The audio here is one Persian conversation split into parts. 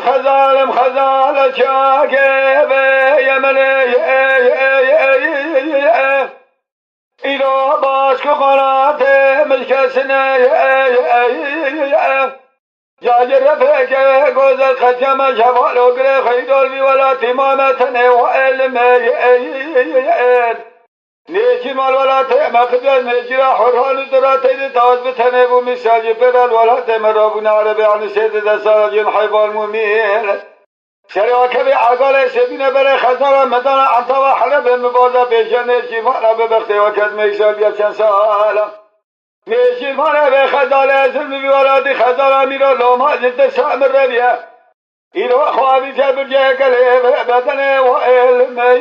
خزالم خزال چاکه به یمنه ایرا باش که قنات مشکسنه جاج رفقه گوزت خجم شوال و گره خیدال بی ولا تمامتنه و علمه نیچی مال ولا تمخجل نیچی را حرحال دراتي تاز بتنه و مساج برال ولا تمرابون عربي عن سيد دسال جن حيوان مميل شريعه بعقل سبينه بر خزر مدن عطا وحلب مبازا بيشن شي ما ببخت وقت ميسال بيا چند سال نيشي ما به خزال اسم بي ولاد خزر امير لوما جد سامر ربيا إلو خوابي جبر جاكل بدنه وعلمه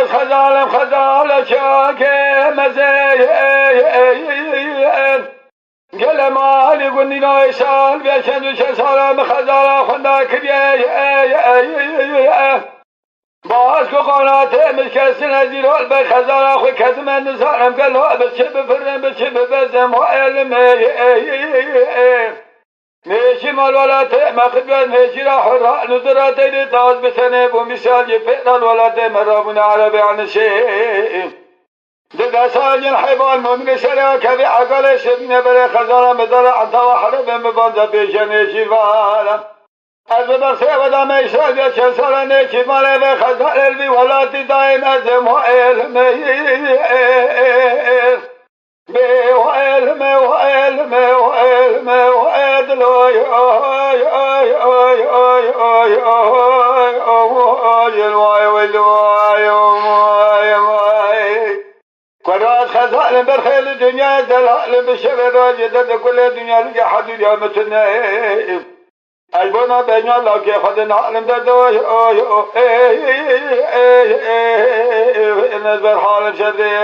خزالم خزال شاكه مزيه قل مالي قلني لا يسال بيشن وشسالم خزال خندا كريه باش قناته مشكسن هزيرال بخزال اخوي كتم النزارم قال له بشب فرن بشب بزم وعلمه ماشي مال ولا تمخد ماشي راح الرأل ندراتي تاز بسنة ومثال يفعل ولا تمرابون عربي عن شيء دقا ساجن حيبان مؤمن سريع كذي عقل سبين بري خزانة مدر عطا وحرب مبانزا بيشن شفالا أزبر سيودا ميسال يشن سالة شفالا بخزان البي ولا تدائم أزم وعلمه قرات خزان برخيل الدنيا دلال بشبه راجدة كل الدنيا لقى حدود يومتنا أجبنا بينا لقى خدنا علم ددوه نزبر حال شدي